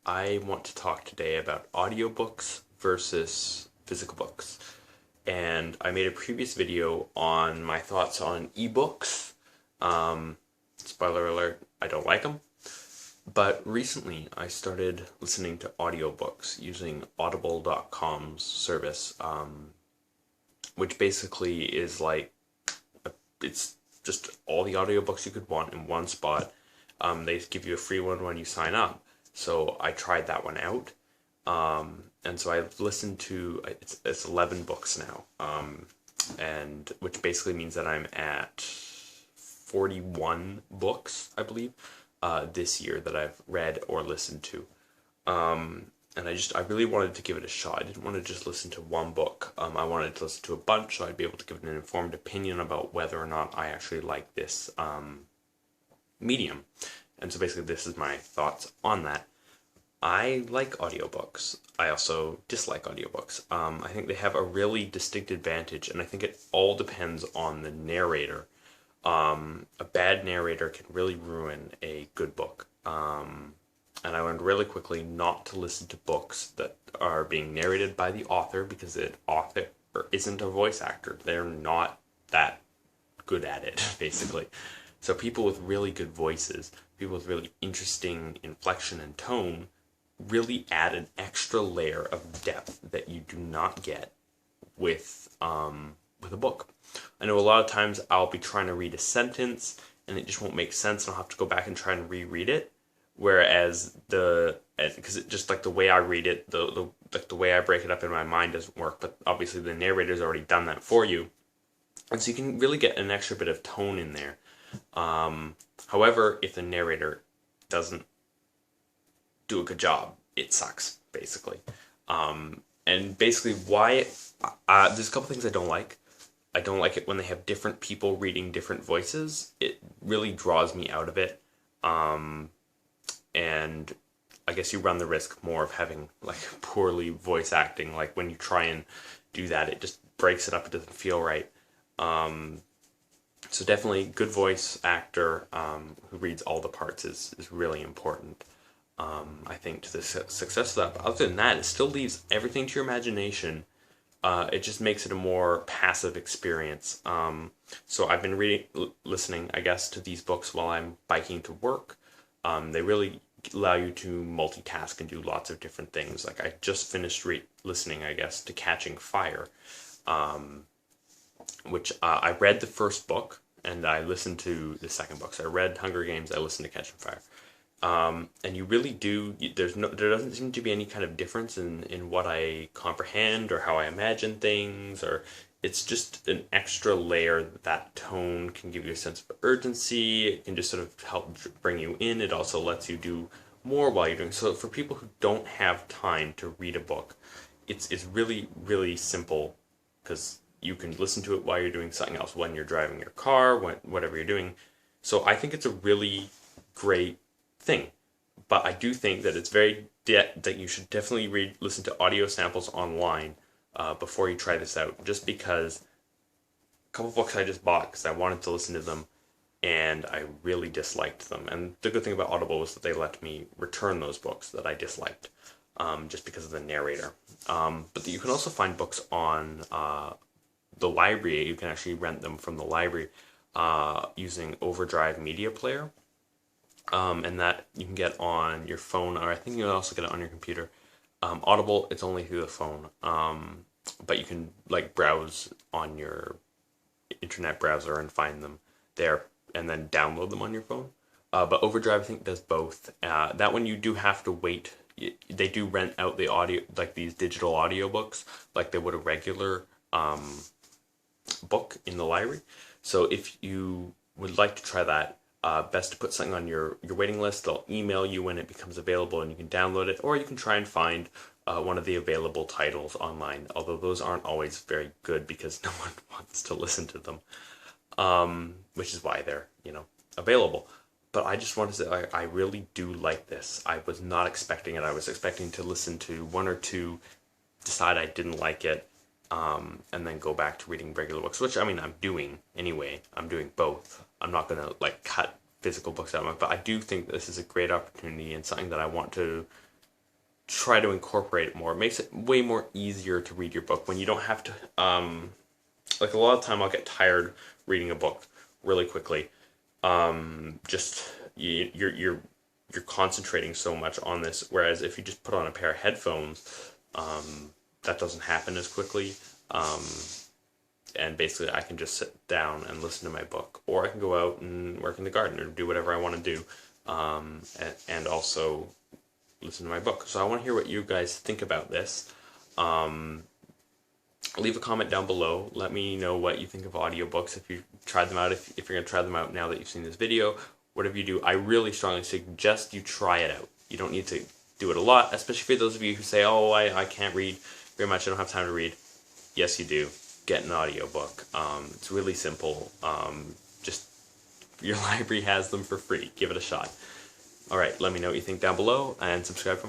I want to talk today about audiobooks versus physical books. And I made a previous video on my thoughts on ebooks. Um, Spoiler alert, I don't like them. But recently I started listening to audiobooks using audible.com's service, which basically is it's just all the audiobooks you could want in one spot. They give you a free one when you sign up. So I tried that one out. And so I've listened to it's 11 books now, and which basically means that I'm at 41 books, I believe, this year that I've read or listened to. And I really wanted to give it a shot. I didn't want to just listen to one book. I wanted to listen to a bunch, so I'd be able to give an informed opinion about whether or not I actually like this medium. And so basically, this is my thoughts on that. I like audiobooks. I also dislike audiobooks. I think they have a really distinct advantage, and I think it all depends on the narrator. A bad narrator can really ruin a good book. And I learned really quickly not to listen to books that are being narrated by the author because the author isn't a voice actor. They're not that good at it, basically. So people with really good voices, people with really interesting inflection and tone, really add an extra layer of depth that you do not get with a book. I know a lot of times I'll be trying to read a sentence and it just won't make sense, and I'll have to go back and try and reread it. Whereas because it just like the way I read it, the way I break it up in my mind doesn't work. But obviously the narrator's already done that for you, and so you can really get an extra bit of tone in there. However, if the narrator doesn't do a good job, it sucks, basically. And basically why there's a couple things I don't like. I don't like it when they have different people reading different voices. It really draws me out of it. And I guess you run the risk more of having like poorly voice acting. Like when you try and do that, it just breaks it up. It doesn't feel right. So definitely good voice actor who reads all the parts is really important. I think to the success of that. But other than that, it still leaves everything to your imagination. It just makes it a more passive experience. So I've been listening, I guess, to these books while I'm biking to work. They really allow you to multitask and do lots of different things. Like I just finished listening, I guess, to Catching Fire, which I read the first book and I listened to the second book. So I read Hunger Games, I listened to Catching Fire. And you really do, there doesn't seem to be any kind of difference in what I comprehend or how I imagine things, or it's just an extra layer. That tone can give you a sense of urgency. It can just sort of help bring you in. It also lets you do more while you're doing. So for people who don't have time to read a book, it's really, really simple because you can listen to it while you're doing something else, when you're driving your car, whatever you're doing. So I think it's a really great thing, but I do think that it's that you should definitely listen to audio samples online before you try this out. Just because a couple books I just bought because I wanted to listen to them, and I really disliked them. And the good thing about Audible was that they let me return those books that I disliked, just because of the narrator. But you can also find books on the library. You can actually rent them from the library using Overdrive Media Player. And that you can get on your phone, or I think you can also get it on your computer. Audible, it's only through the phone, but you can like browse on your internet browser and find them there, and then download them on your phone. But Overdrive, I think, does both. That one you do have to wait. They do rent out the audio, like these digital audiobooks, like they would a regular book in the library. So if you would like to try that, best to put something on your waiting list. They'll email you when it becomes available and you can download it, or you can try and find one of the available titles online, although those aren't always very good because no one wants to listen to them, which is why they're, available. But I just want to say I really do like this. I was not expecting it. I was expecting to listen to one or two, decide I didn't like it, and then go back to reading regular books, which I mean I'm doing anyway. I'm doing both. I'm not gonna like cut physical books out of it, but I do think this is a great opportunity and something that I want to try to incorporate it more. It makes it way more easier to read your book when you don't have to, like a lot of time I'll get tired reading a book really quickly. Just you're concentrating so much on this, whereas if you just put on a pair of headphones, that doesn't happen as quickly. And basically I can just sit down and listen to my book, or I can go out and work in the garden or do whatever I want to do, and also listen to my book. So I want to hear what you guys think about this. Leave a comment down below. Let me know what you think of audiobooks, if you tried them out, if you're going to try them out now that you've seen this video. Whatever you do, I really strongly suggest you try it out. You don't need to do it a lot, especially for those of you who say, oh, I can't read very much, I don't have time to read. Yes, you do. Get an audiobook. It's really simple. Just your library has them for free. Give it a shot. Alright, let me know what you think down below, and subscribe for more.